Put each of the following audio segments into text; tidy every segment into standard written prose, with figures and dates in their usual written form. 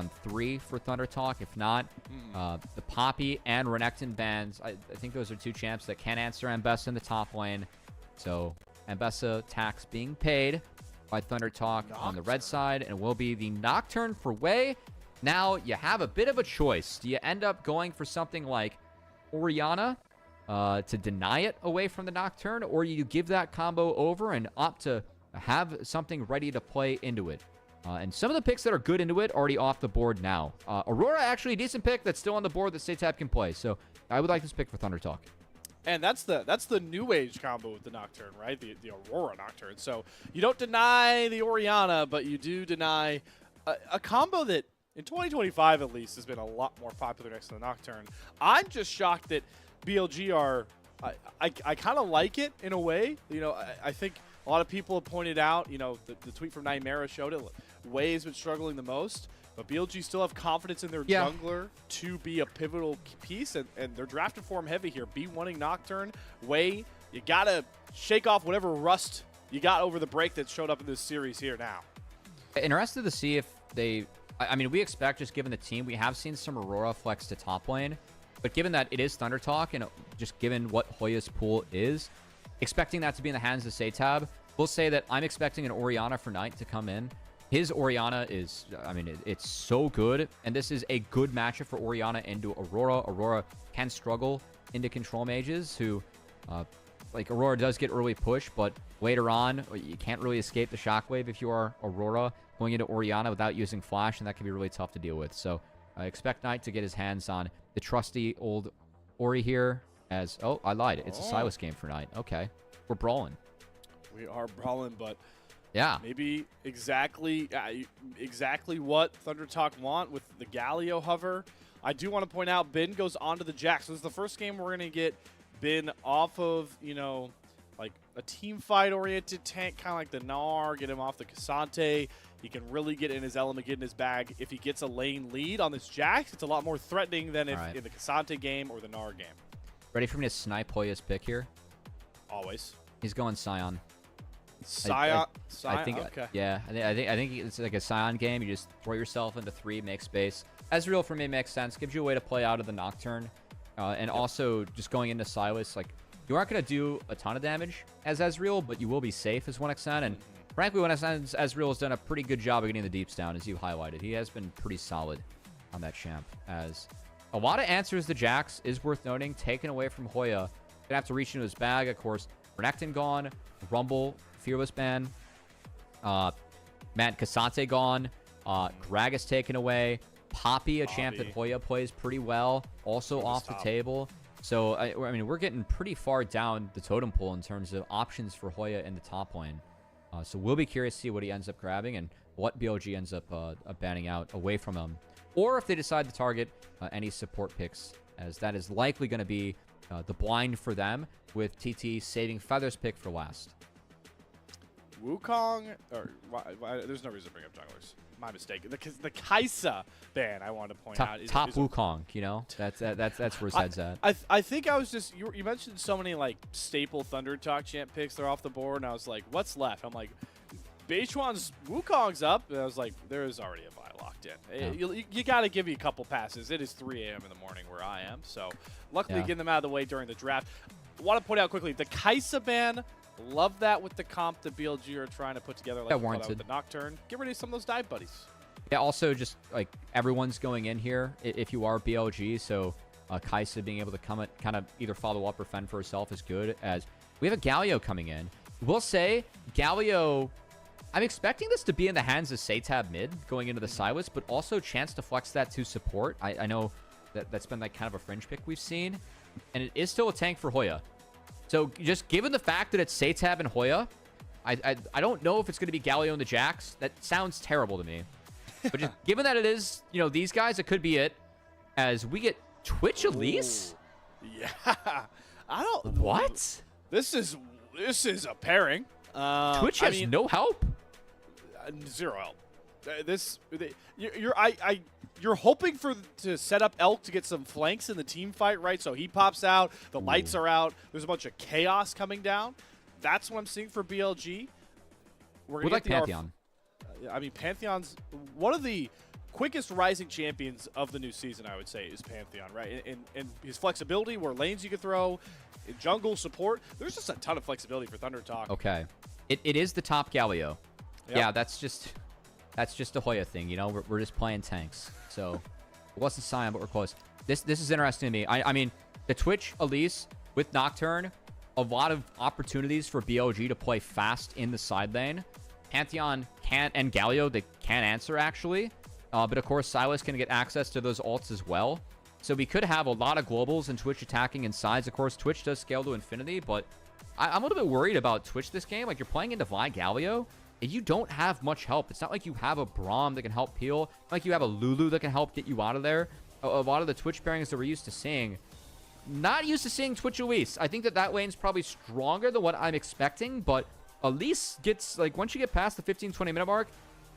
on 3 for ThunderTalk. If not, the Poppy and Renekton bans, I think those are 2 champs that can answer Ambessa in the top lane. So Ambessa tax being paid by ThunderTalk on the red side, and will be the Nocturne for Wei. Now you have a bit of a choice. Do you end up going for something like Orianna to deny it away from the Nocturne, or you give that combo over and opt to have something ready to play into it? And some of the picks that are good into it already off the board now. Aurora, actually a decent pick that's still on the board that SeTab can play. So I would like this pick for ThunderTalk. And that's the new age combo with the Nocturne, right? The Aurora Nocturne. So you don't deny the Orianna, but you do deny a combo that in 2025 at least has been a lot more popular next to the Nocturne. I'm just shocked that BLG are. I kind of like it in a way. You know, I think a lot of people have pointed out. You know, the tweet from Nightmare showed it. Wei has been struggling the most. But BLG still have confidence in their jungler to be a pivotal piece, and they're drafted for him heavy here. B1ing Nocturne, Wei, you got to shake off whatever rust you got over the break that showed up in this series here now. Interested to see if they... I mean, we expect, just given the team, we have seen some Aurora flex to top lane, but given that it is ThunderTalk, and just given what Hoya's pool is, expecting that to be in the hands of SeTab, we'll say that I'm expecting an Orianna for Knight to come in. His Orianna is, I mean, it's so good. And this is a good matchup for Orianna into Aurora. Aurora can struggle into control mages who, like, Aurora does get early push, but later on, you can't really escape the shockwave if you are Aurora going into Orianna without using flash, and that can be really tough to deal with. So I expect Knight to get his hands on the trusty old Ori here as, oh, I lied. It's a Silas game for Knight. Okay. We're brawling. We are brawling, but... yeah. Maybe exactly what ThunderTalk want with the Galio hover. I do want to point out Bin goes onto the Jax. So this is the first game we're going to get Bin off of, you know, like a team fight oriented tank, kind of like the Gnar, get him off the Cassante. He can really get in his element, get in his bag. If he gets a lane lead on this Jax, it's a lot more threatening than if in the Cassante game or the Gnar game. Ready for me to snipe Hoya's pick here? Always. He's going Scion. Scion. I think, okay. Yeah, I think it's like a Scion game. You just throw yourself into 3, make space. Ezreal for me makes sense. Gives you a way to play out of the Nocturne. And also, just going into Silas, like, you aren't going to do a ton of damage as Ezreal, but you will be safe as 1xN. And frankly, 1xN Ezreal has done a pretty good job of getting the deeps down, as you highlighted. He has been pretty solid on that champ. As a lot of answers to Jax is worth noting, taken away from Hoya. Gonna have to reach into his bag, of course. Renekton gone. Rumble, Fearless ban. Matt Cassante gone. Gragas taken away. Poppy, a champ that Hoya plays pretty well, also off the table. So, I mean, we're getting pretty far down the totem pole in terms of options for Hoya in the top lane. So we'll be curious to see what he ends up grabbing and what BLG ends up banning out away from him. Or if they decide to target any support picks, as that is likely going to be the blind for them, with TT saving Feather's pick for last. Wukong, or there's no reason to bring up junglers. My mistake. The Kaisa ban I wanted to point out is top Wukong. You know, that's where his head's at. I think I was just you mentioned so many like staple ThunderTalk champ picks. They're off the board, and I was like, what's left? I'm like, Beichuan's Wukong's up, and I was like, there is already a Vi locked in. Yeah. You got to give me a couple passes. It is 3 a.m. in the morning where I am, so luckily getting them out of the way during the draft. I want to point out quickly the Kaisa ban. Love that with the comp that BLG are trying to put together, like with the Nocturne. Get rid of some of those dive buddies. Yeah, also just like everyone's going in here if you are BLG, so Kaisa being able to come at kind of either follow up or fend for herself is good, as we have a Galio coming in. We'll say Galio, I'm expecting this to be in the hands of SeTab mid going into the Silas, but also chance to flex that to support. I know that's been like kind of a fringe pick we've seen, and it is still a tank for Hoya. So just given the fact that it's SeTab and Hoya, I don't know if it's going to be Galio and the Jax. That sounds terrible to me. But just given that it is, you know, these guys, it could be it. As we get Twitch Elise. Yeah. I don't. What? This is a pairing. Twitch has no help. Zero help. You're hoping to set up Elk to get some flanks in the team fight, right? So he pops out, the lights are out, there's a bunch of chaos coming down. That's what I'm seeing for BLG. We like Pantheon. I mean, Pantheon's one of the quickest rising champions of the new season, I would say, is Pantheon, right? And his flexibility, where lanes you can throw, in jungle support, there's just a ton of flexibility for ThunderTalk. Okay. It is the top Galio. Yep. Yeah, that's just a Hoya thing, you know? We're just playing tanks. So, it wasn't Sion, but we're close. This is interesting to me. I mean, the Twitch Elise with Nocturne, a lot of opportunities for BLG to play fast in the side lane. Pantheon can't, and Galio, they can't answer, actually. But, of course, Silas can get access to those ults as well. So we could have a lot of globals and Twitch attacking in sides. Of course, Twitch does scale to infinity, but I'm a little bit worried about Twitch this game. Like, you're playing into Vi Galio, and you don't have much help. It's not like you have a Braum that can help peel. Not like you have a Lulu that can help get you out of there. A lot of the Twitch pairings that we're used to seeing, not used to seeing Twitch Elise. I think that lane's probably stronger than what I'm expecting, but Elise gets, like, once you get past the 15-20 minute mark,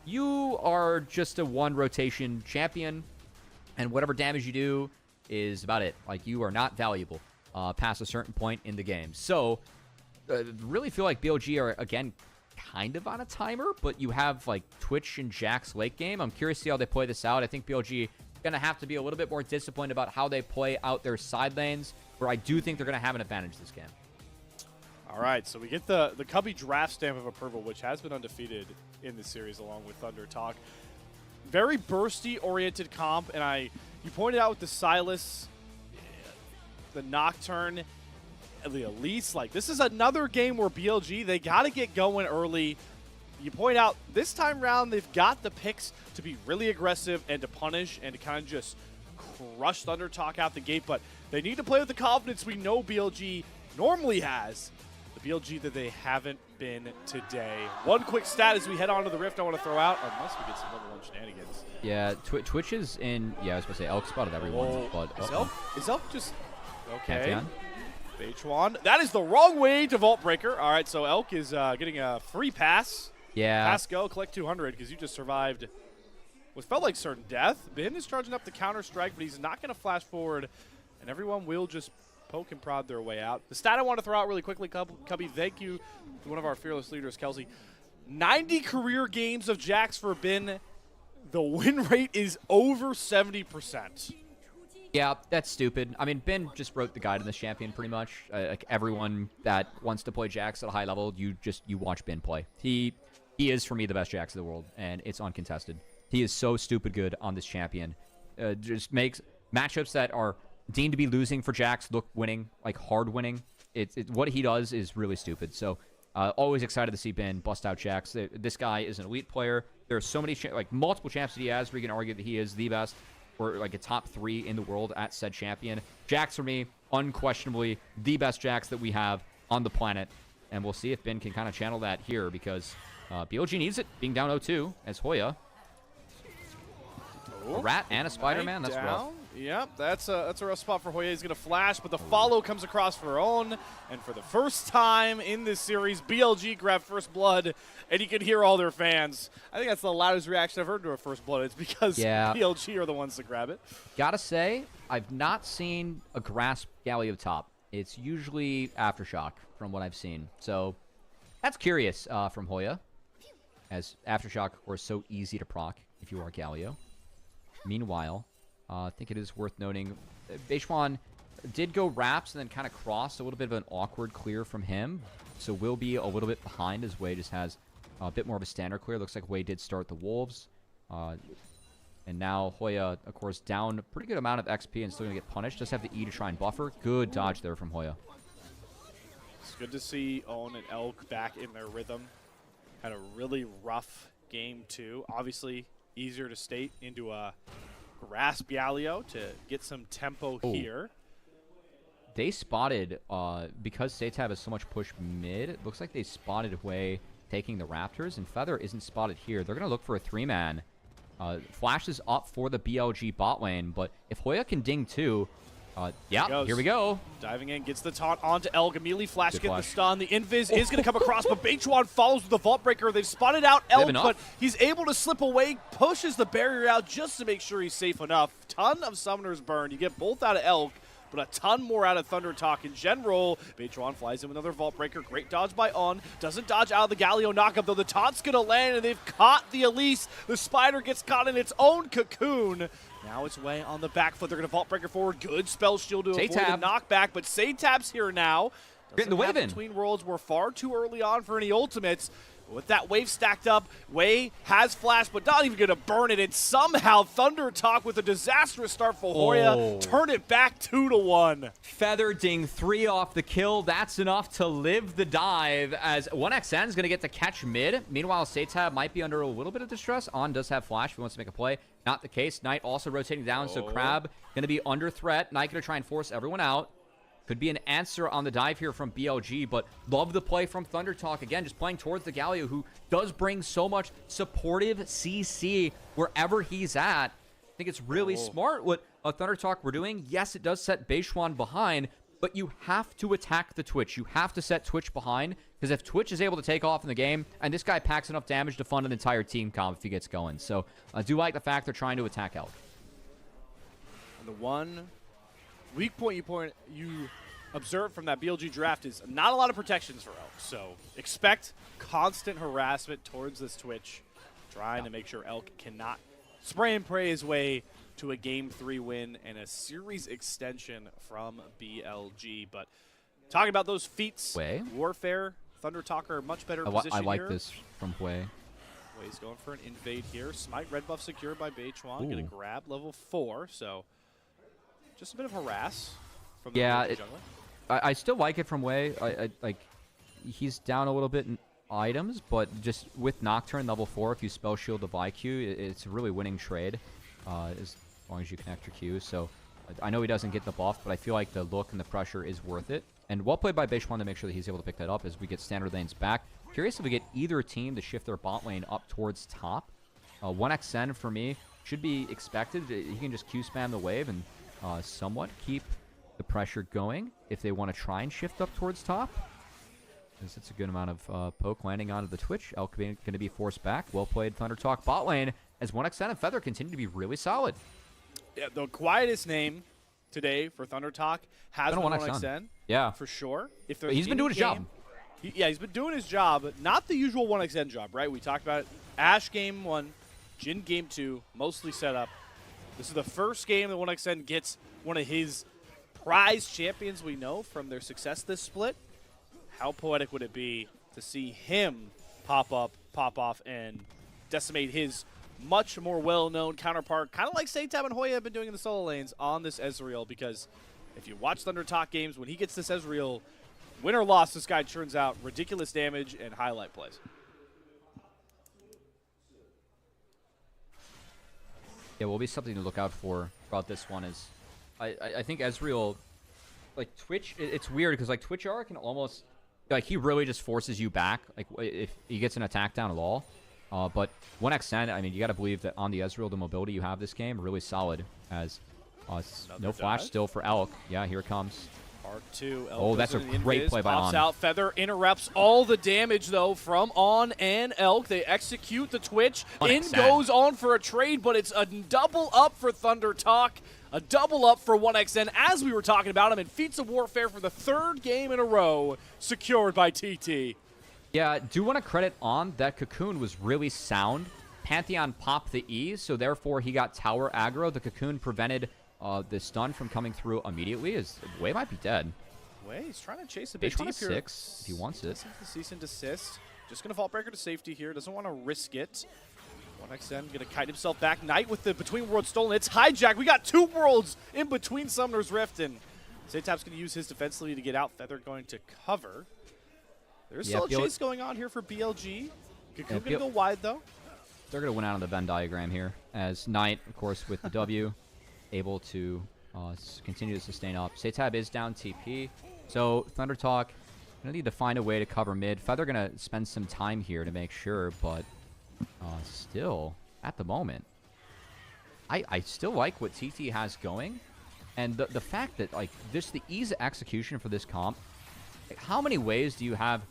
you are just a one rotation champion, and whatever damage you do is about it. Like, you are not valuable past a certain point in the game. So, really feel like BLG are, again, kind of on a timer, but you have, like, Twitch and Jax late game. I'm curious to see how they play this out. I think BLG going to have to be a little bit more disciplined about how they play out their side lanes, where I do think they're going to have an advantage this game. All right, so we get the Cubby draft stamp of approval, which has been undefeated in this series along with ThunderTalk. Very bursty-oriented comp, and you pointed out with the Silas, the Nocturne, the Elise. Like, this is another game where BLG, they got to get going early. You point out, this time around, they've got the picks to be really aggressive and to punish and to kind of just crush ThunderTalk out the gate, but they need to play with the confidence we know BLG normally has. The BLG that they haven't been today. One quick stat as we head on to the Rift I want to throw out, unless we get some level 1 shenanigans. Yeah, Twitch is in, yeah, I was going to say, Elk spotted everyone. Whoa. But, Is Elk just, okay. Pantheon? Beichuan. That is the wrong way to Vault Breaker. All right, so Elk is getting a free pass. Yeah. Pass go, collect 200, because you just survived what felt like certain death. Ben is charging up the counter-strike, but he's not going to flash forward, and everyone will just poke and prod their way out. The stat I want to throw out really quickly, Cubby, thank you to one of our fearless leaders, Kelsey. 90 career games of Jax for Ben. The win rate is over 70%. Yeah, that's stupid. I mean, Ben just wrote the guide in this champion pretty much. Like, everyone that wants to play Jax at a high level, you watch Ben play. He is, for me, the best Jax in the world, and it's uncontested. He is so stupid good on this champion. Just makes matchups that are deemed to be losing for Jax look winning, like hard winning. What he does is really stupid. So, always excited to see Ben bust out Jax. This guy is an elite player. There are so many, like, multiple champs that he has where you can argue that he is the best, or like a top 3 in the world at said champion. Jax, for me, unquestionably the best Jax that we have on the planet. And we'll see if Ben can kind of channel that here, because BLG needs it, being down 0-2 as Hoya. A rat and a Spider-Man, that's rough. Yep, that's a rough spot for Hoya. He's going to flash, but the follow comes across for own. And for the first time in this series, BLG grabbed first blood, and you can hear all their fans. I think that's the loudest reaction I've heard to a first blood. It's because BLG are the ones that grab it. Gotta say, I've not seen a grasp Galio top. It's usually Aftershock from what I've seen. So that's curious from Hoya, as Aftershock, of course, so easy to proc if you are Galio. Meanwhile, I think it is worth noting, Beichuan did go wraps and then kind of crossed. A little bit of an awkward clear from him. So will be a little bit behind as Wei just has a bit more of a standard clear. Looks like Wei did start the Wolves. And now Hoya, of course, down a pretty good amount of XP and still going to get punished. Just have the E to try and buffer. Good dodge there from Hoya. It's good to see Owen and Elk back in their rhythm. Had a really rough game, too. Obviously, easier to state into a grasp Galio to get some tempo here. They spotted, because SeTab has so much push mid, it looks like they spotted Wei taking the Raptors, and Feather isn't spotted here. They're going to look for a 3-man. Flash is up for the BLG bot lane, but if Hoya can ding too, yeah, here we go. Diving in, gets the taunt onto Elk. Immediately Flash getting the stun. The invis is going to come across, but Beichuan follows with the Vault Breaker. They've spotted out Elk, but he's able to slip away, pushes the barrier out just to make sure he's safe enough. Ton of Summoners burn. You get both out of Elk. but a ton more out of ThunderTalk in general. Beichuan flies in with another Vault Breaker. Great dodge by On. Doesn't dodge out of the Galio knockup, though the taunt's going to land, and they've caught the Elise. The Spider gets caught in its own cocoon. Now it's way on the back foot. They're going to Vault Breaker forward. Good spell shield to avoid the knockback, but SeTab's here now. Getting the wave in. Between Worlds, we're far too early on for any ultimates. With that wave stacked up, Wei has flash, but not even going to burn it. And somehow ThunderTalk with a disastrous start for Hoya, turn it back 2-1. Feather ding 3 off the kill. That's enough to live the dive as 1xN is going to get to catch mid. Meanwhile, SeTab might be under a little bit of distress. On does have flash if he wants to make a play. Not the case. Knight also rotating down, so Crab going to be under threat. Knight going to try and force everyone out. Could be an answer on the dive here from BLG, but love the play from ThunderTalk. Again, just playing towards the Galio, who does bring so much supportive CC wherever he's at. I think it's really smart what ThunderTalk we're doing. Yes, it does set Beichuan behind, but you have to attack the Twitch. You have to set Twitch behind, because if Twitch is able to take off in the game, and this guy packs enough damage to fund an entire team comp if he gets going. So I do like the fact they're trying to attack Elk. And the one weak point you observe from that BLG draft is not a lot of protections for Elk. So expect constant harassment towards this Twitch, trying to make sure Elk cannot spray and pray his way to a Game 3 win and a series extension from BLG. But talking about those feats, warfare, ThunderTalk are much better position I like here. this from Wei. Wei's going for an invade here. Smite red buff secured by Beichuan. Going to grab level 4, so just a bit of harass from the jungler. I still like it from Wei. I like he's down a little bit in items, but just with Nocturne level 4, if you spell shield the VIQ, it's a really winning trade as long as you connect your Q. So I know he doesn't get the buff, but I feel like the look and the pressure is worth it. And well played by Beichuan to make sure that he's able to pick that up as we get standard lanes back. Curious if we get either team to shift their bot lane up towards top. 1xN for me should be expected. He can just Q spam the wave and somewhat keep the pressure going if they want to try and shift up towards top. Because it's a good amount of poke landing onto the Twitch. Elk going to be forced back. Well played ThunderTalk bot lane as 1xN and Feather continue to be really solid. Yeah, the quietest name today for ThunderTalk has been 1xN. Yeah. For sure. He's been doing his job. He's been doing his job. Not the usual 1xN job, right? We talked about it. Ashe game 1, Jhin game 2, mostly set up. This is the first game that 1xN gets one of his prize champions we know from their success this split. How poetic would it be to see him pop off, and decimate his much more well-known counterpart, kind of like SeTab and Hoya have been doing in the solo lanes on this Ezreal, because if you watch ThunderTalk games, when he gets this Ezreal, win or loss, this guy turns out ridiculous damage and highlight plays. Yeah, will be something to look out for about this one is I think Ezreal, like Twitch, it's weird because like Twitch R can almost, like he really just forces you back, like if he gets an attack down at all. But 1xN, I mean, you got to believe that on the Ezreal, the mobility you have this game, really solid as no flash still for Elk. Yeah, here it comes. Part 2. Oh, that's a great play by On. Out. Feather interrupts all the damage, though, from On and Elk. They execute the Twitch. In goes On for a trade, but it's a double up for ThunderTalk. A double up for 1xN, as we were talking about him in Feats of Warfare for the 3rd game in a row, secured by TT. Yeah, I do want to credit On. That Cocoon was really sound. Pantheon popped the E, so therefore he got tower aggro. The Cocoon prevented the stun from coming through immediately. His Wei might be dead. Wei's trying to chase a bit deep here. 6 if he wants it. Cease and desist. Just going to Vault Breaker to safety here. Doesn't want to risk it. 1xN going to kite himself back. Knight with the Between Worlds stolen. It's hijacked. We got 2 worlds in between Summoner's Rift, and SeTab's going to use his defensively to get out. Feather going to cover. There's still a chase going on here for BLG. Cocoon going to go wide, though. They're going to win out on the Venn diagram here, as Knight, of course, with the W, able to continue to sustain up. SeTab is down TP, so ThunderTalk going to need to find a way to cover mid. Feather going to spend some time here to make sure, but still, at the moment, I still like what TT has going, and the fact that, like, just the ease of execution for this comp, like, how many ways do you have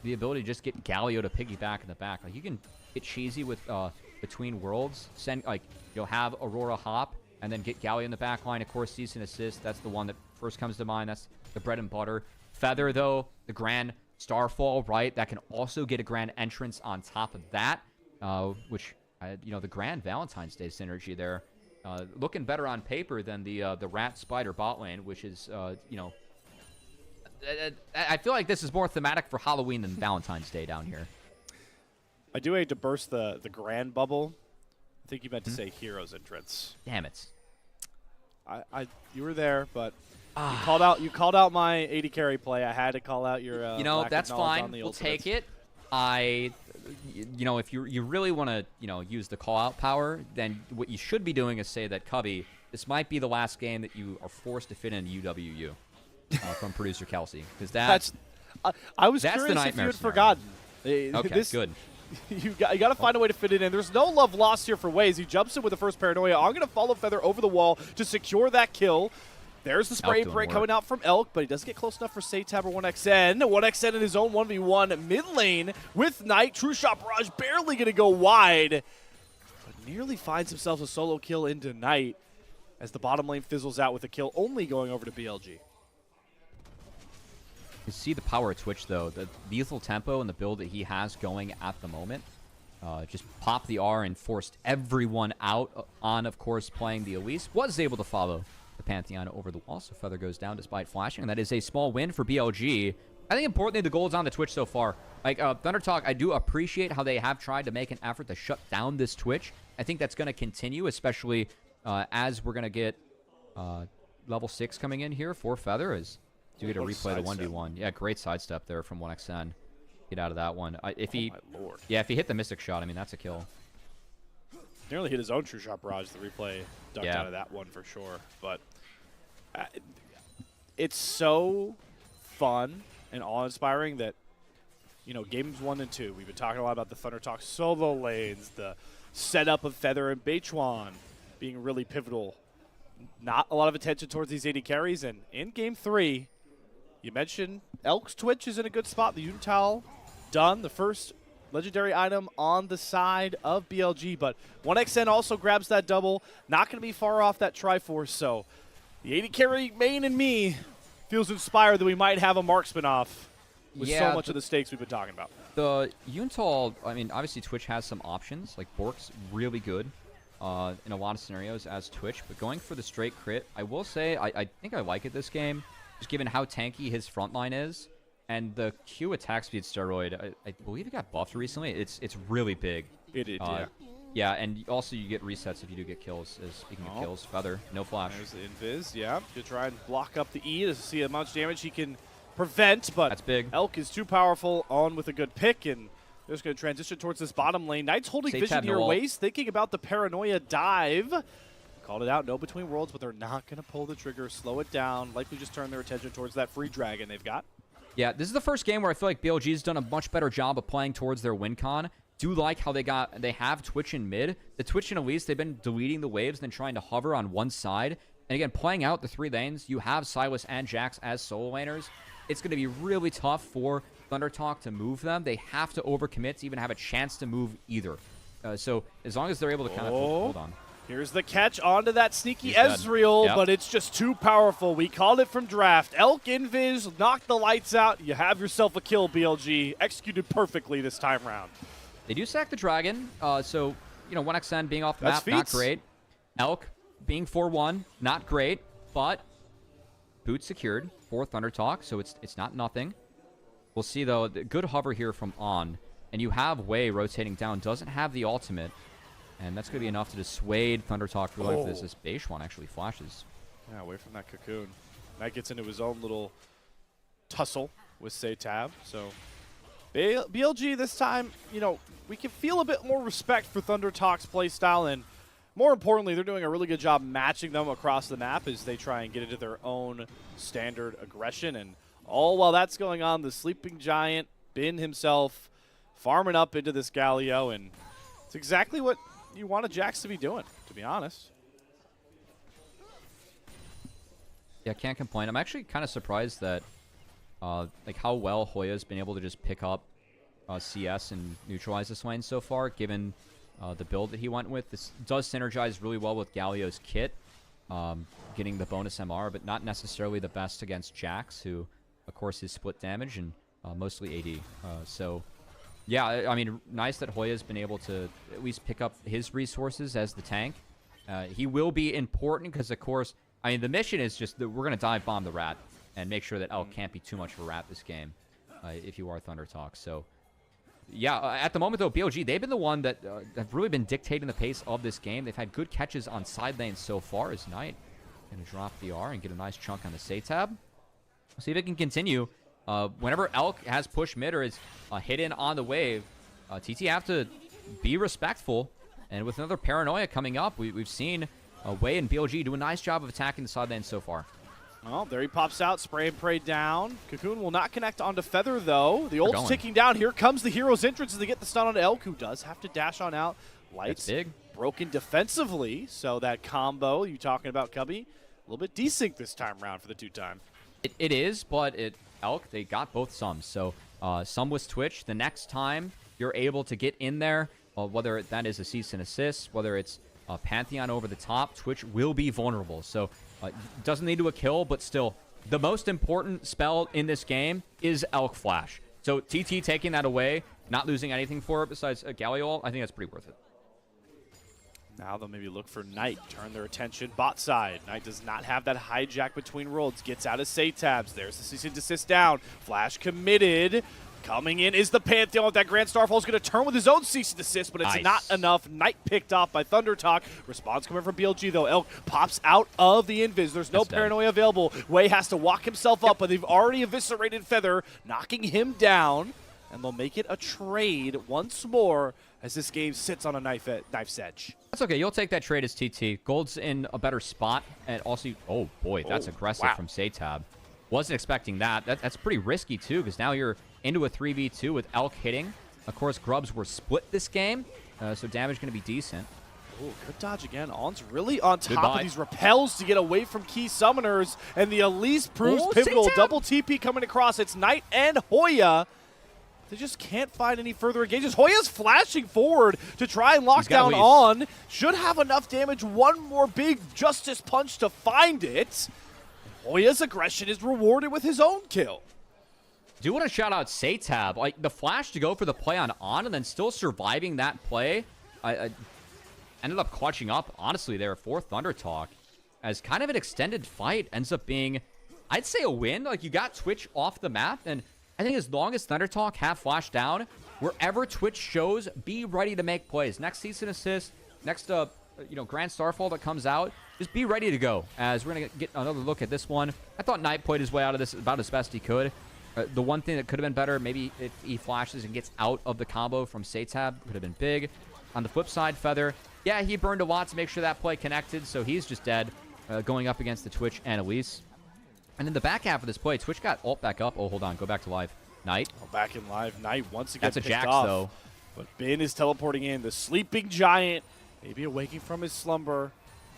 the ability to just get Galio to piggyback in the back? Like, you can get cheesy with Between Worlds, send, like, you'll have Aurora hop, and then get Galio in the back line. Of course, decent assist. That's the one that first comes to mind. That's the bread and butter. Feather, though, the Grand Starfall, right? That can also get a Grand Entrance on top of that, which, you know, the Grand Valentine's Day synergy there. Looking better on paper than the Rat Spider bot lane, which is, you know, I feel like this is more thematic for Halloween than Valentine's Day down here. I do hate to burst the grand bubble. I think you meant to say Heroes entrance. Damn it. You were there, but you called out my AD carry play. I had to call out your you know, lack that's of knowledge fine. on the We'll ultimates. take it. You know, if you really want to, you know, use the call-out power, then what you should be doing is say that, Cubby, this might be the last game that you are forced to fit in UWU from producer Kelsey. Because that's I was that's curious the if you nightmare had scenario. forgotten. Okay, good. You got to find a way to fit it in. There's no love lost here for Waze. He jumps in with the first Paranoia. I'm going to follow Feather over the wall to secure that kill. There's the spray doing break work. coming out from Elk, but he doesn't get close enough for SeTab or 1xN. 1xN in his own 1v1 mid lane with Knight. True Shot Barrage barely going to go wide, but nearly finds himself a solo kill into Knight as the bottom lane fizzles out with a kill only going over to BLG. You see the power of Twitch, though. The lethal tempo and the build that he has going at the moment. Just popped the R and forced everyone out on, of course, playing the Elise. Was able to follow the Pantheon over the wall, so Feather goes down despite flashing. And that is a small win for BLG. I think importantly, the goals on the Twitch so far. Like, ThunderTalk, I do appreciate how they have tried to make an effort to shut down this Twitch. I think that's going to continue, especially as we're going to get level 6 coming in here for Feather. As do get to replay the 1v1. Yeah, great sidestep there from 1xN. Get out of that one. If he, my lord. Yeah, if he hit the Mystic Shot, I mean, that's a kill. Nearly hit his own True Shot Barrage. The replay ducked Yeah. out of that one for sure. But it's so fun and awe-inspiring that, you know, games 1 and 2, we've been talking a lot about the ThunderTalk solo lanes, the setup of Feather and Beichuan being really pivotal. Not a lot of attention towards these AD carries, and in game 3, you mentioned Elk's Twitch is in a good spot. The Unital done, the first legendary item on the side of BLG, but 1xN also grabs that double. Not going to be far off that Triforce, so the AD carry main and me feels inspired that we might have a marksman off with so much of the stakes we've been talking about. The Unital, I mean, obviously Twitch has some options. Like, Bork's really good in a lot of scenarios as Twitch, but going for the straight crit, I will say I think I like it this game, just given how tanky his front line is. And the Q attack speed steroid, I believe it got buffed recently. It's really big. It did, yeah. Yeah, and also you get resets if you do get kills. Speaking of kills, Feather, no flash. There's the invis, yeah. Gonna try and block up the E to see how much damage he can prevent, but That's big. Elk is too powerful on with a good pick, and they're just going to transition towards this bottom lane. Knight's holding SeTab vision here, no ult. Waste, thinking about the Paranoia dive. Called it out, no between worlds, but they're not going to pull the trigger, slow it down, likely just turn their attention towards that free dragon they've got. Yeah, this is the first game where I feel like BLG's done a much better job of playing towards their win con. Do like how they have Twitch in mid. The Twitch and Elise, they've been deleting the waves and then trying to hover on one side. And again, playing out the 3 lanes, you have Silas and Jax as solo laners. It's going to be really tough for ThunderTalk to move them. They have to overcommit to even have a chance to move either. So as long as they're able to kind of hold on. Here's the catch onto that sneaky He's dead. Ezreal, Yep. but it's just too powerful. We called it from draft. Elk invis, knock the lights out. You have yourself a kill, BLG. Executed perfectly this time round. They do sack the dragon, so, you know, 1xN being off the That's map, not feats. great. Elk being 4-1, not great, but boot secured for ThunderTalk, so it's not nothing. We'll see, though, the good hover here from On, and you have Wei rotating down, doesn't have the ultimate, and that's going to be enough to dissuade ThunderTalk from going for this. This Beichuan actually flashes. Yeah, away from that cocoon. Knight gets into his own little tussle with SeTab, so BLG this time, you know, we can feel a bit more respect for ThunderTalk's playstyle, and more importantly, they're doing a really good job matching them across the map as they try and get into their own standard aggression. And all while that's going on, the Sleeping Giant, Bin himself, farming up into this Galio, and it's exactly what you want a Jax to be doing, to be honest. Yeah, can't complain. I'm actually kind of surprised that, like, how well Hoya's been able to just pick up CS and neutralize this lane so far, given the build that he went with. This does synergize really well with Galio's kit. getting the bonus MR, but not necessarily the best against Jax, who, of course, is split damage and mostly AD. So, yeah, I mean, nice that Hoya's been able to at least pick up his resources as the tank. He will be important because, of course, I mean, the mission is just that we're going to dive bomb the rat and make sure that Elk can't be too much of a rat this game if you are ThunderTalk. So, yeah, at the moment, though, BLG, they've been the one that have really been dictating the pace of this game. They've had good catches on side lanes so far as Knight going to drop the R and get a nice chunk on the SeTab. See if it can continue. Whenever Elk has pushed mid or is hidden on the wave, TT have to be respectful. And with another Paranoia coming up, we've seen Wei and BLG do a nice job of attacking the side lane so far. Well, there he pops out, spray and pray down. Cocoon will not connect onto Feather, though. The ult's ticking down. Here comes the hero's entrance as they get the stun on Elk, who does have to dash on out. Lights big. Broken defensively, so that combo you talking about, Cubby, a little bit desync this time around for the two-time. It is, but Elk, they got both sums. So some was Twitch. The next time you're able to get in there, whether that is a cease and assist, whether it's Pantheon over the top, Twitch will be vulnerable. So doesn't lead to a kill, but still, the most important spell in this game is Elk Flash. So TT taking that away, not losing anything for it besides a Galliol, I think that's pretty worth it. Now they'll maybe look for Knight, turn their attention bot side. Knight does not have that hijack between worlds, gets out of SeTabs. There's the cease and desist down. Flash committed. Coming in is the Pantheon. That Grand Starfall's going to turn with his own cease and desist, but it's not enough. Knight picked off by ThunderTalk. Response coming from BLG, though. Elk pops out of the invis. There's no Paranoia available. Wei has to walk himself up, but they've already eviscerated Feather, knocking him down. And they'll make it a trade once more as this game sits on a knife's edge. That's okay. You'll take that trade as TT. Gold's in a better spot. And also, oh boy, that's aggressive from SeTab. Wasn't expecting that. That's pretty risky, too, because now you're into a 3v2 with Elk hitting. Of course, Grubs were split this game, so damage going to be decent. Oh, good dodge again. On's really on top of these repels to get away from key summoners, and the Elise proves pivotal. SeTab. Double TP coming across. It's Knight and Hoya. They just can't find any further engagements. Hoya's flashing forward to try and lock down On. Should have enough damage. One more big Justice Punch to find it. Hoya's aggression is rewarded with his own kill. Do want to shout out SeTab. Like, the flash to go for the play on and then still surviving that play. I ended up clutching up, honestly, there for ThunderTalk. As kind of an extended fight ends up being, I'd say, a win. Like, you got Twitch off the map, and I think as long as ThunderTalk have flash down, wherever Twitch shows, be ready to make plays. Next cease and assist, next Grand Starfall that comes out, just be ready to go. As we're going to get another look at this one. I thought Knight played his way out of this about as best he could. The one thing that could have been better, maybe if he flashes and gets out of the combo from SeTab, could have been big. On the flip side, Feather, yeah, he burned a lot to make sure that play connected, so he's just dead going up against the Twitch and Elise. And in the back half of this play, Twitch got ult back up. Oh, hold on. Go back to live. Knight. Oh, back in live. Knight once again That's a picked Jax, off. though. But Ben is teleporting in. The sleeping giant, maybe awaking from his slumber.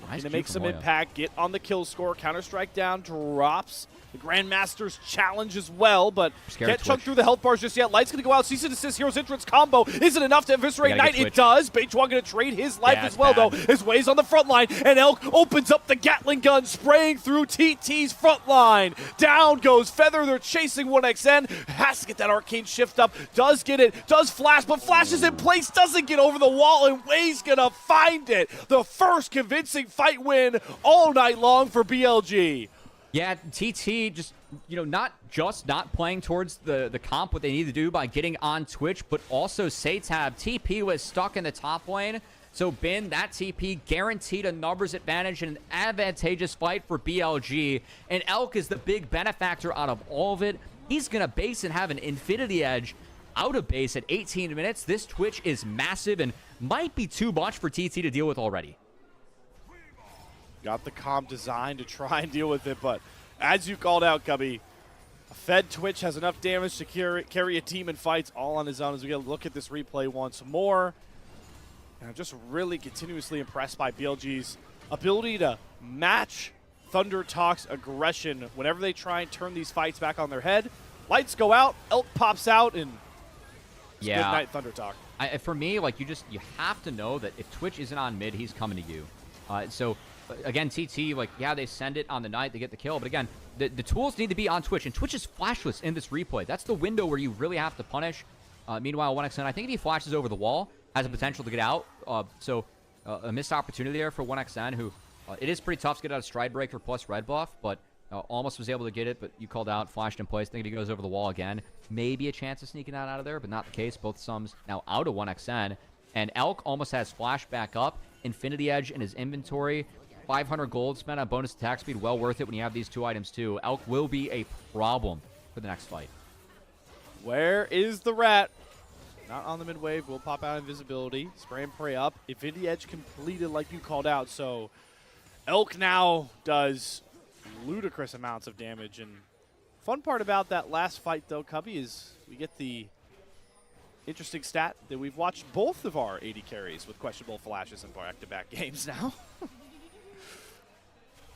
Nice to make some impact. Get on the kill score. Counter-Strike down. Drops the Grandmaster's challenge as well, but can't chunk through the health bars just yet. Light's going to go out. Cease and desist. Hero's entrance combo. Isn't enough to eviscerate Knight. It does. Beichuan going to trade his life as well, though. His Wei's on the front line, and Elk opens up the Gatling gun, spraying through TT's front line. Down goes Feather. They're chasing 1xN. Has to get that arcane shift up. Does get it. Does flash, but flashes in place. Doesn't get over the wall, and Wei's going to find it. The first convincing fight win all night long for BLG. Yeah, TT just, not playing towards the comp, what they need to do by getting on Twitch, but also SeTab. TP was stuck in the top lane, so Ben, that TP guaranteed a numbers advantage and an advantageous fight for BLG, and Elk is the big benefactor out of all of it. He's going to base and have an infinity edge out of base at 18 minutes. This Twitch is massive and might be too much for TT to deal with already. Got the comp designed to try and deal with it, but as you called out, Cubby, a fed Twitch has enough damage to carry a team in fights all on his own. As we get a look at this replay once more, and I'm just really continuously impressed by BLG's ability to match ThunderTalk's aggression whenever they try and turn these fights back on their head. Lights go out, Elk pops out, and it's good night, ThunderTalk. For me, you have to know that if Twitch isn't on mid, he's coming to you. So again, TT, like, yeah, they send it on the night to get the kill. But again, the tools need to be on Twitch. And Twitch is flashless in this replay. That's the window where you really have to punish. Meanwhile, 1xN, I think if he flashes over the wall, has the potential to get out. So a missed opportunity there for 1xN, who it is pretty tough to get out of Stride Breaker plus Red Buff, but almost was able to get it. But you called out, flashed in place. I think he goes over the wall again. Maybe a chance of sneaking out of there, but not the case. Both sums now out of 1xN. And Elk almost has flash back up. Infinity Edge in his inventory. 500 gold spent on bonus attack speed. Well worth it when you have these two items too. Elk will be a problem for the next fight. Where is the rat? Not on the mid wave. Will pop out invisibility. Spray and pray up. Infinity Edge completed like you called out. So Elk now does ludicrous amounts of damage. And fun part about that last fight though, Cubby, is we get the interesting stat that we've watched both of our 80 carries with questionable flashes in back-to-back games now.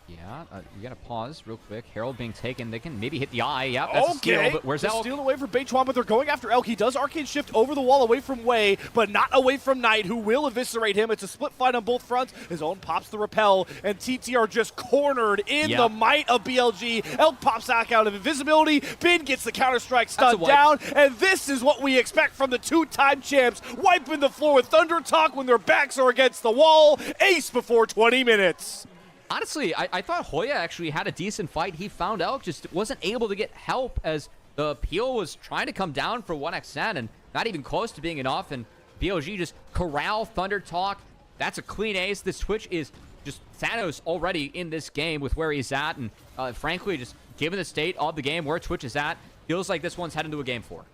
Yeah, you gotta pause real quick. Herald being taken. They can maybe hit the eye. Yep, that's a steal, but where's Elk? Steal away from Beichuan, but they're going after Elk. He does arcane shift over the wall away from Wei, but not away from Knight, who will eviscerate him. It's a split fight on both fronts. His own pops the repel, and TT are just cornered in the might of BLG. Elk pops back out of invisibility. Bin gets the counter-strike stun down, and this is what we expect from the two-time champs, wiping the floor with ThunderTalk when their backs are against the wall. Ace before 20 minutes. Honestly, I thought Hoya actually had a decent fight. He found Elk, just wasn't able to get help as the peel was trying to come down for 1xN and not even close to being enough. And BLG just corral ThunderTalk. That's a clean ace. This Twitch is just Thanos already in this game with where he's at. And frankly, just given the state of the game where Twitch is at, feels like this one's heading to a game 4.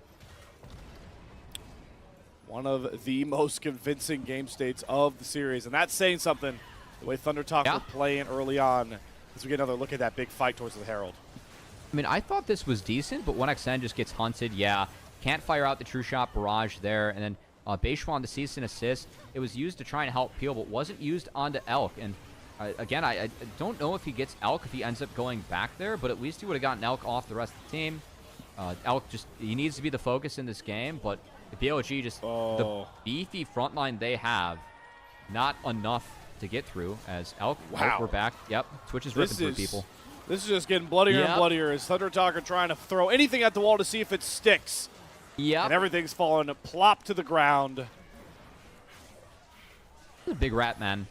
One of the most convincing game states of the series, and that's saying something. The way ThunderTalk were playing early on, as we get another look at that big fight towards the Herald. I mean, I thought this was decent, but 1xN just gets hunted. Yeah, can't fire out the True Shot barrage there. And then Beichuan, the cease and assist, it was used to try and help peel, but wasn't used onto Elk. And again, I don't know if he gets Elk if he ends up going back there, but at least he would have gotten Elk off the rest of the team. Elk just, he needs to be the focus in this game, but the BLG just, the beefy front line they have, not enough to get through as Elk. Wow. We're back. Yep. Twitch is ripping through people. This is just getting bloodier and bloodier as ThunderTalk are trying to throw anything at the wall to see if it sticks. Yep. And everything's falling plop to the ground. This is a big rat, man.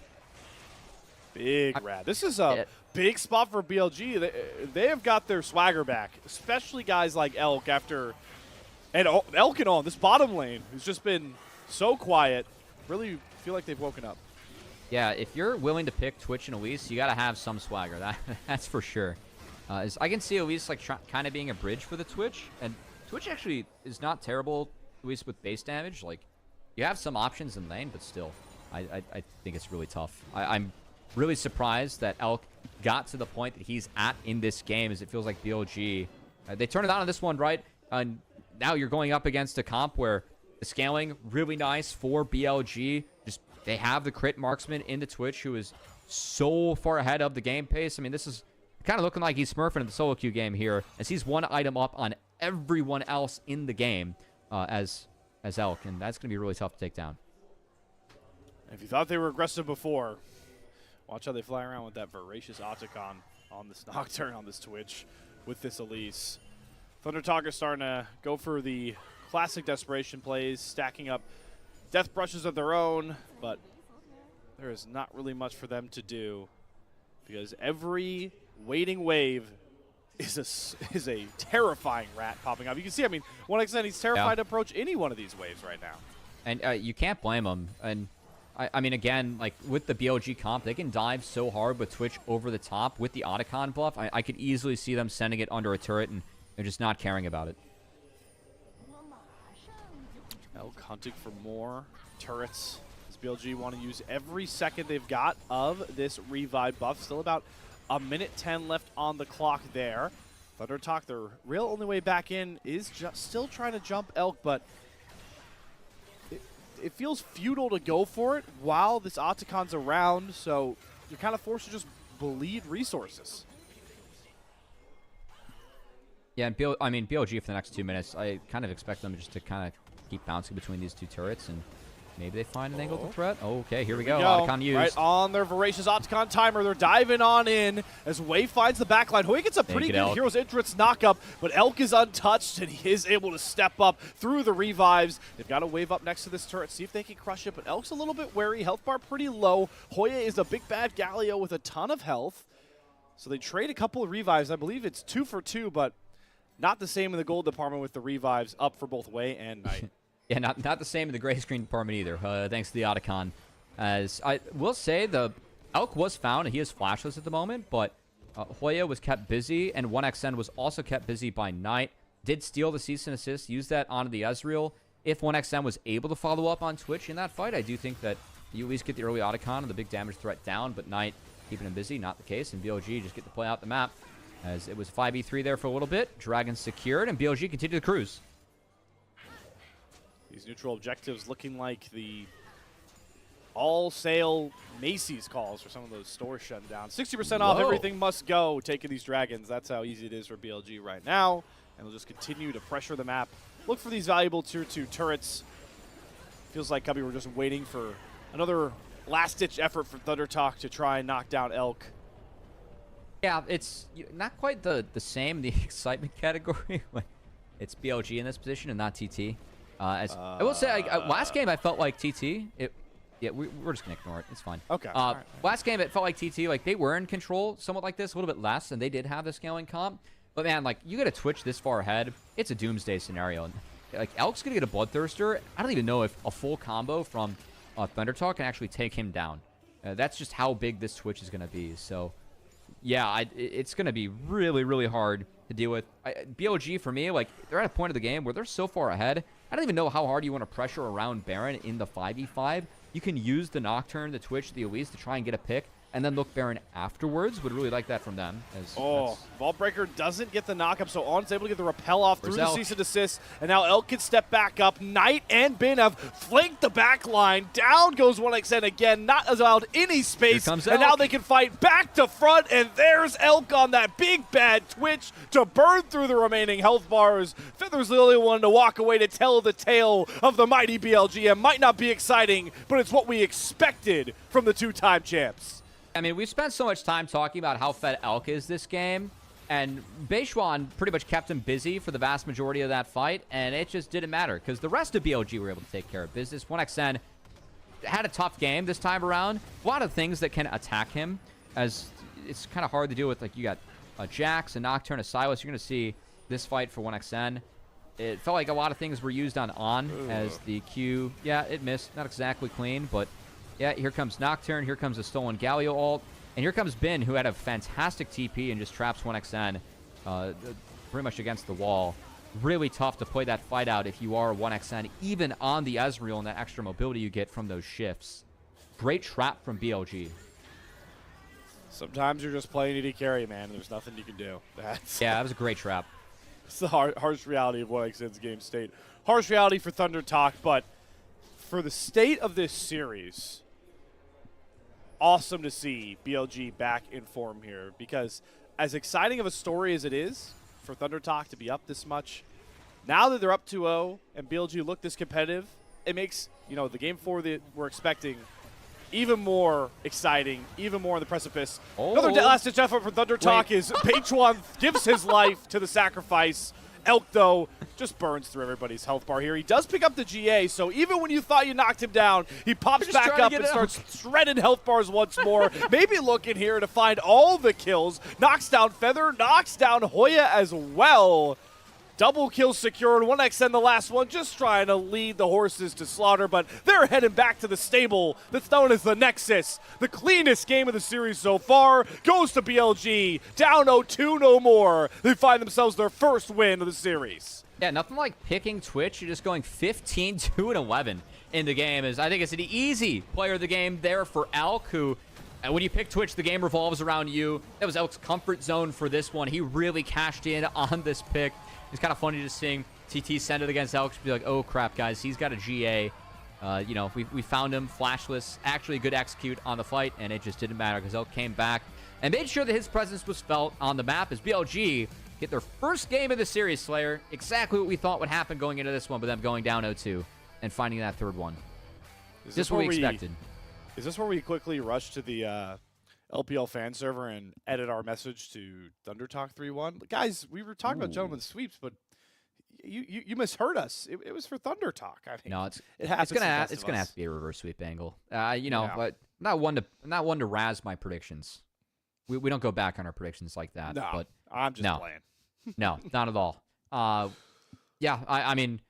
Big rat. This is a big spot for BLG. They have got their swagger back, especially guys like Elk after, and Elk and all, this bottom lane has just been so quiet. Really feel like they've woken up. Yeah, if you're willing to pick Twitch and Elise, you got to have some swagger. That's for sure. I can see Elise like kind of being a bridge for the Twitch, and Twitch actually is not terrible, at least with base damage. Like, you have some options in lane, but still, I think it's really tough. I'm really surprised that Elk got to the point that he's at in this game, as it feels like BLG. They turned it on this one, right? And now you're going up against a comp where the scaling really nice for BLG. Just they have the crit marksman in the Twitch who is so far ahead of the game pace. I mean, this is kind of looking like he's smurfing in the solo queue game here, as he's one item up on everyone else in the game as Elk, and that's going to be really tough to take down. If you thought they were aggressive before, watch how they fly around with that voracious Otacon on this Nocturne on this Twitch with this Elise. ThunderTalk is starting to go for the classic desperation plays, stacking up death brushes of their own, but there is not really much for them to do because every waiting wave is a terrifying rat popping up. You can see, I mean, 1xN, he's terrified to approach any one of these waves right now. And you can't blame him. And I mean, again, like with the BLG comp, they can dive so hard with Twitch over the top with the Otacon buff. I could easily see them sending it under a turret and they're just not caring about it. Elk hunting for more turrets. Does BLG want to use every second they've got of this revive buff? Still about a minute 10 left on the clock there. ThunderTalk, their real only way back in is just still trying to jump Elk, but it feels futile to go for it while this Otacon's around, so you're kind of forced to just bleed resources. Yeah, and BLG for the next 2 minutes, I kind of expect them just to kind of keep bouncing between these two turrets and Maybe they find an angle to threat. Okay, here we go. Go. Otacon used. Right on their voracious Otacon timer. They're diving on in as Wave finds the backline. Hoya gets a pretty good Elk. Hero's Entrance knock-up, but Elk is untouched, and he is able to step up through the revives. They've got a Wave up next to this turret, see if they can crush it, but Elk's a little bit wary. Health bar pretty low. Hoya is a big bad Galio with a ton of health. So they trade a couple of revives. I believe it's 2 for 2, but not the same in the gold department with the revives up for both Way and Knight. Yeah, not the same in the gray screen department either, thanks to the Otacon. As I will say, the Elk was found, and he is flashless at the moment, but Hoya was kept busy, and 1xN was also kept busy by Knight. Did steal the cease and assist, used that onto the Ezreal. If 1xN was able to follow up on Twitch in that fight, I do think that you at least get the early Otacon and the big damage threat down, but Knight keeping him busy, not the case, and BLG just get to play out the map. As it was 5v3 there for a little bit, Dragon secured, and BLG continued to cruise. These neutral objectives looking like the all-sale Macy's calls for some of those stores shutting down. 60% off, everything must go. Taking these dragons, that's how easy it is for BLG right now. And they'll just continue to pressure the map. Look for these valuable tier 2 turrets. Feels like Cubby were just waiting for another last-ditch effort for ThunderTalk to try and knock down Elk. Yeah, it's not quite the same in the excitement category. It's BLG in this position and not TT. I will say, last game I felt like TT. We're just gonna ignore it. It's fine. Okay. Right. Last game it felt like TT. Like they were in control, somewhat like this, a little bit less, and they did have the scaling comp. But man, like you get a Twitch this far ahead, it's a doomsday scenario. And like Elk's gonna get a Bloodthirster. I don't even know if a full combo from ThunderTalk can actually take him down. That's just how big this Twitch is gonna be. So yeah, it's gonna be really, really hard to deal with. BLG for me, like they're at a point of the game where they're so far ahead. I don't even know how hard you want to pressure around Baron in the 5v5. You can use the Nocturne, the Twitch, the Elise to try and get a pick, and then look Baron afterwards. Would really like that from them. Vault Breaker doesn't get the knock-up, so On's able to get the repel off through the Elk? cease and desist, and now Elk can step back up. Knight and Bin have flanked the back line. Down goes 1xN again, not allowed any space, Here comes and now Elk. they can fight back to front, and there's Elk on that big bad Twitch to burn through the remaining health bars. Feather's the only one to walk away to tell the tale of the mighty BLG. It might not be exciting, but it's what we expected from the two-time champs. I mean, we've spent so much time talking about how fed Elk is this game, and Beichuan pretty much kept him busy for the vast majority of that fight, and it just didn't matter because the rest of BLG were able to take care of business. 1xN had a tough game this time around. A lot of things that can attack him, as it's kind of hard to deal with. Like, you got a Jax, a Nocturne, a Silas. You're going to see this fight for 1xN. It felt like a lot of things were used on as the Q. Yeah, it missed. Not exactly clean, but yeah, here comes Nocturne. Here comes a stolen Galio ult. And here comes Bin, who had a fantastic TP and just traps 1xN pretty much against the wall. Really tough to play that fight out if you are 1xN, even on the Ezreal and that extra mobility you get from those shifts. Great trap from BLG. Sometimes you're just playing AD carry, man. There's nothing you can do. Yeah, that was a great trap. It's the harsh reality of 1xN's game state. Harsh reality for ThunderTalk, but for the state of this series, awesome to see BLG back in form here, because as exciting of a story as it is for ThunderTalk to be up this much, now that they're up 2-0 and BLG look this competitive, it makes, you know, the game 4 that we're expecting even more exciting, even more on the precipice. Another last-ditch effort for ThunderTalk is Beichuan gives his life to the sacrifice. Elk, though, just burns through everybody's health bar here. He does pick up the GA, so even when you thought you knocked him down, he pops back up and starts shredding health bars once more. Maybe looking here to find all the kills. Knocks down Feather, knocks down Hoya as well. Double kill secured. 1xN the last one, just trying to lead the horses to slaughter, but they're heading back to the stable that's known as the Nexus. The cleanest game of the series so far goes to BLG. Down 0-2 no more. They find themselves their first win of the series. Yeah, nothing like picking Twitch. You're just going 15-2-11 in the game. I think it's an easy player of the game there for Elk, who, when you pick Twitch, the game revolves around you. That was Elk's comfort zone for this one. He really cashed in on this pick. It's kind of funny just seeing TT send it against Elk. Be like, oh crap, guys, he's got a GA. You know, we found him flashless, actually a good execute on the fight, and it just didn't matter because Elk came back and made sure that his presence was felt on the map as BLG get their first game of the series, Slayer. Exactly what we thought would happen going into this one, but them going down 0-2 and finding that third one. Is Just what we expected. Is this where we quickly rush to the LPL fan server and edit our message to ThunderTalk 3-1? Guys, we were talking about gentlemen's sweeps, but you misheard us. It was for ThunderTalk. I mean, No, it happens. it's gonna have to be a reverse sweep angle. You know, but not one to razz my predictions. We don't go back on our predictions like that. No, but I'm just playing. No, not at all. Yeah, I mean,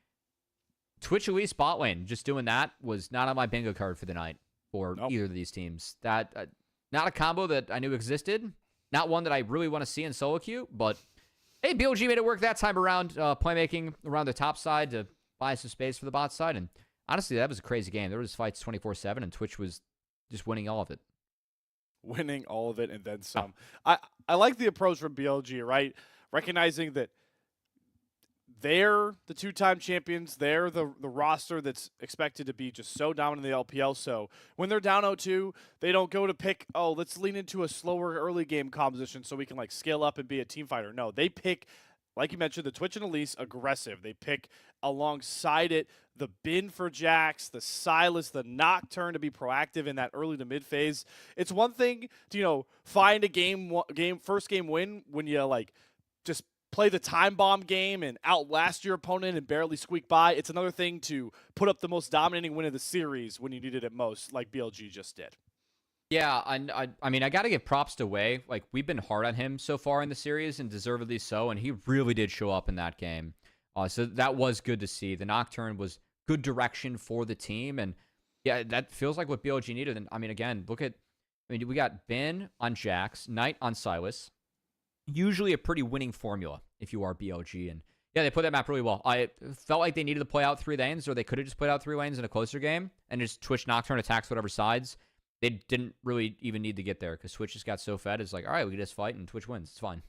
Twitch Elite bot lane, just doing that was not on my bingo card for the night for either of these teams. That not a combo that I knew existed. Not one that I really want to see in solo queue, but hey, BLG made it work that time around, playmaking around the top side to buy some space for the bot side. And honestly, that was a crazy game. There was fights 24/7, and Twitch was just winning all of it. Winning all of it and then some. I like the approach from BLG, right? Recognizing that they're the two-time champions. They're the roster that's expected to be just so dominant in the LPL. So when they're down 0-2, they don't go to pick, oh, let's lean into a slower early game composition so we can like scale up and be a team fighter. No, they pick, like you mentioned, the Twitch and Elise aggressive. They pick alongside it the bin for Jax, the Silas, the Nocturne to be proactive in that early to mid phase. It's one thing to, find a first game win when you like just play the time bomb game and outlast your opponent and barely squeak by. It's another thing to put up the most dominating win of the series when you needed it most, like BLG just did. Yeah, I mean, I got to give props to Wei. Like, we've been hard on him so far in the series, and deservedly so, and he really did show up in that game. So that was good to see. The Nocturne was good direction for the team, and yeah, that feels like what BLG needed. And I mean, again, we got Ben on Jax, Knight on Silas. Usually a pretty winning formula if you are BLG. And yeah, they put that map really well. I felt like they needed to play out 3 lanes, or they could have just played out 3 lanes in a closer game and just Twitch Nocturne attacks whatever sides. They didn't really even need to get there because Twitch just got so fed. It's like, all right, we can just fight and Twitch wins. It's fine.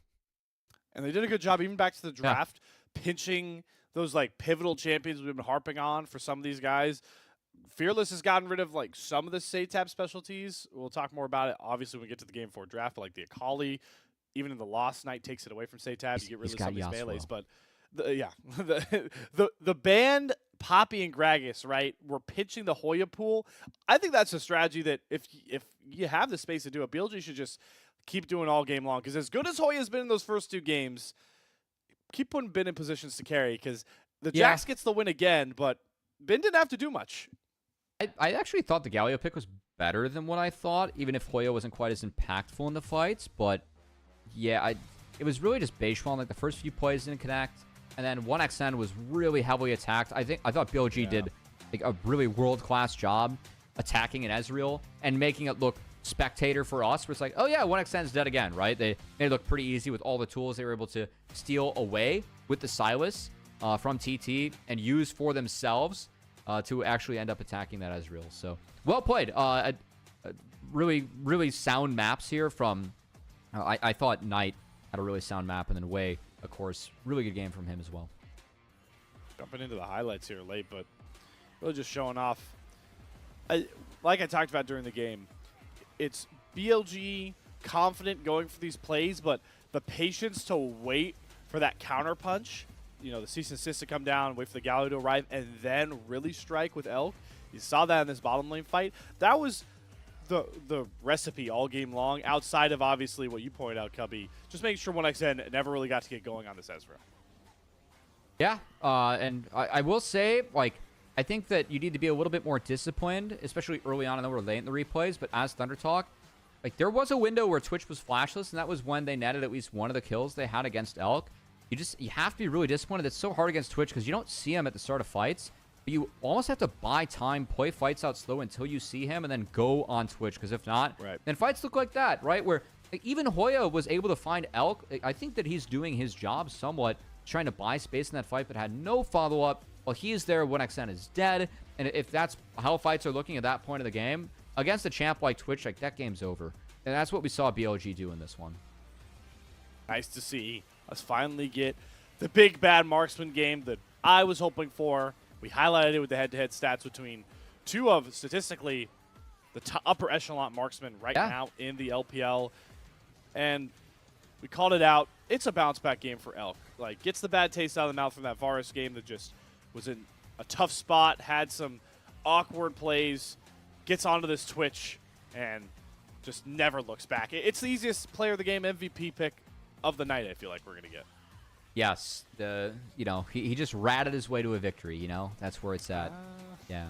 And they did a good job, even back to the draft, pinching those like pivotal champions we've been harping on for some of these guys. Fearless has gotten rid of like some of the SeTab specialties. We'll talk more about it, obviously, when we get to the Game 4 draft, but like the Akali, even in the Lost Knight, takes it away from SeTab. You get rid of some of these melees. But the band Poppy and Gragas, right? We're pitching the Hoya pool. I think that's a strategy that if you have the space to do it, BLG should just keep doing all game long. Because as good as Hoya's been in those first 2 games, keep putting Ben in positions to carry. Because the Jax gets the win again, but Ben didn't have to do much. I actually thought the Galio pick was better than what I thought, even if Hoya wasn't quite as impactful in the fights. But yeah, it was really just Beichuan. Like the first few plays didn't connect, and then 1xN was really heavily attacked. I thought BLG did like a really world-class job attacking an Ezreal and making it look spectator for us. Where it's like, oh yeah, 1xN's dead again, right? They made it look pretty easy with all the tools they were able to steal away with the Silas from TT and use for themselves to actually end up attacking that Ezreal. So well played. Really, really sound maps here from. I thought Knight had a really sound map, and then Wei, of course, really good game from him as well. Jumping into the highlights here late, but really just showing off. Like I talked about during the game, it's BLG confident going for these plays, but the patience to wait for that counter punch, the cease and desist to come down, wait for the Galio to arrive, and then really strike with Elk. You saw that in this bottom lane fight. That was the recipe all game long, outside of obviously what you pointed out, Cubby. Just making sure 1xN never really got to get going on this Ezreal. Yeah, and I will say, like, I think that you need to be a little bit more disciplined, especially early on. I know we're late in the replays, but as ThunderTalk, like, there was a window where Twitch was flashless, and that was when they netted at least one of the kills they had against Elk. You have to be really disciplined. It's so hard against Twitch because you don't see him at the start of fights. But you almost have to buy time, play fights out slow until you see him, and then go on Twitch. Because if not, then fights look like that, right? Where like, even Hoya was able to find Elk. I think that he's doing his job somewhat, trying to buy space in that fight, but had no follow-up. While he is there, 1xN is dead. And if that's how fights are looking at that point of the game, against a champ like Twitch, like that game's over. And that's what we saw BLG do in this one. Nice to see us finally get the big bad marksman game that I was hoping for. We highlighted it with the head-to-head stats between 2 of, statistically, the upper echelon marksmen right now in the LPL. And we called it out. It's a bounce-back game for Elk. Like, gets the bad taste out of the mouth from that Varus game that just was in a tough spot, had some awkward plays, gets onto this Twitch, and just never looks back. It's the easiest player of the game MVP pick of the night, I feel like we're going to get. Yes, he just ratted his way to a victory, That's where it's at. Yeah.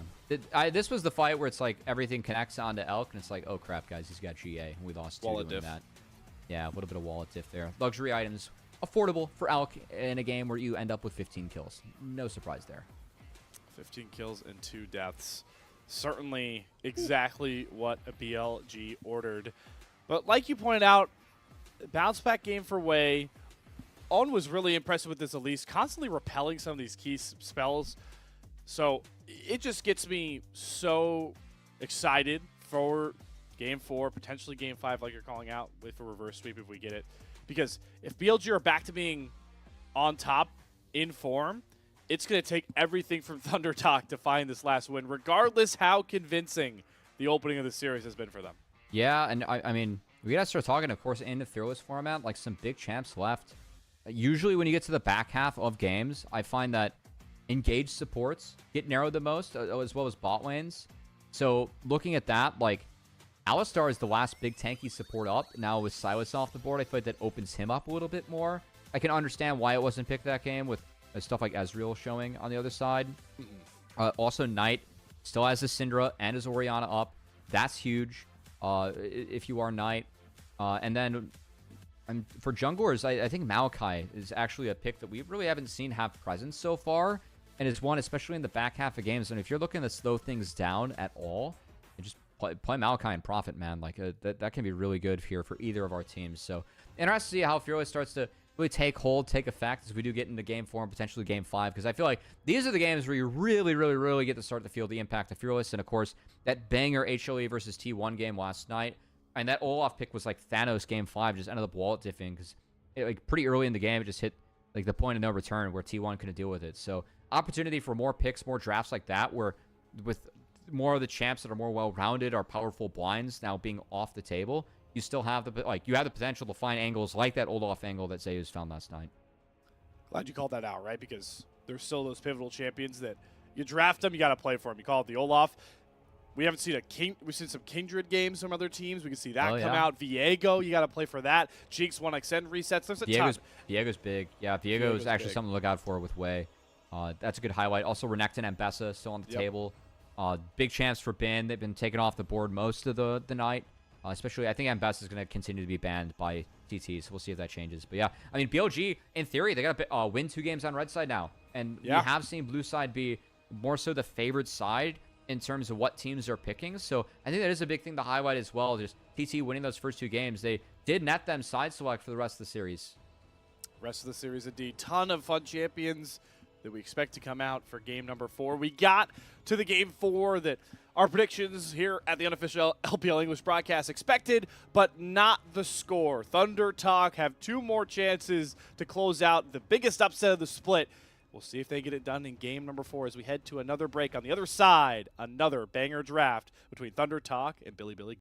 This was the fight where it's like everything connects onto Elk, and it's like, oh crap, guys, he's got GA. We lost 2 wallet doing diff. that. Yeah, a little bit of wallet diff there. Luxury items, affordable for Elk in a game where you end up with 15 kills. No surprise there. 15 kills and 2 deaths. Certainly exactly what a BLG ordered. But like you pointed out, bounce back game for Way. On was really impressive with this Elise, constantly repelling some of these key spells. So it just gets me so excited for Game 4, potentially Game 5, like you're calling out, with a reverse sweep if we get it. Because if BLG are back to being on top in form, it's going to take everything from ThunderTalk to find this last win, regardless how convincing the opening of the series has been for them. Yeah, and I mean, we got to start talking, of course, in the Fearless format, like some big champs left. Usually when you get to the back half of games, I find that engaged supports get narrowed the most, as well as bot lanes. So looking at that, like, Alistar is the last big tanky support up. Now with Silas off the board, I feel like that opens him up a little bit more. I can understand why it wasn't picked that game with stuff like Ezreal showing on the other side. Also, Knight still has his Syndra and his Orianna up. That's huge if you are Knight. And then for junglers, I think Maokai is actually a pick that we really haven't seen have presence so far. And is one, especially in the back half of games. And if you're looking to slow things down at all, just play Maokai and Prophet, man. Like that can be really good here for either of our teams. So interested to see how Fearless starts to really take hold, take effect as we do get into Game 4 and potentially Game 5. Because I feel like these are the games where you really, really, really get to start to feel the impact of Fearless. And, of course, that banger HLE versus T1 game last night. And that Olaf pick was like Thanos Game 5, just ended up wallet diffing. Because like pretty early in the game, it just hit like the point of no return where T1 couldn't deal with it. So opportunity for more picks, more drafts like that, where with more of the champs that are more well-rounded, our powerful blinds now being off the table, you still have you have the potential to find angles like that Olaf angle that Zeus found last night. Glad you called that out, right? Because there's still those pivotal champions that you draft them, you got to play for them. You call it the Olaf. We haven't seen we've seen some Kindred games from other teams. We can see that come out. Viego, you got to play for that. Jinx 1xn resets. There's a ton. Viego's big. Yeah, Viego's actually big. Something to look out for with Way. That's a good highlight. Also, Renekton and Bessa still on the table. Big chance for Bin. They've been taken off the board most of the night. Especially, I think Ambessa is going to continue to be banned by TT, so we'll see if that changes. But yeah, I mean, BLG, in theory, they got to win 2 games on red side now. And we have seen blue side be more so the favored side in terms of what teams are picking. So I think that is a big thing to highlight as well. Just TT winning those first 2 games. They did net them side select for the rest of the series. Rest of the series, indeed. Ton of fun champions that we expect to come out for game number 4. We got to the game 4 that our predictions here at the unofficial LPL English broadcast expected, but not the score. ThunderTalk have 2 more chances to close out the biggest upset of the split. We'll see if they get it done in game number 4 as we head to another break. On the other side, another banger draft between ThunderTalk and Bilibili.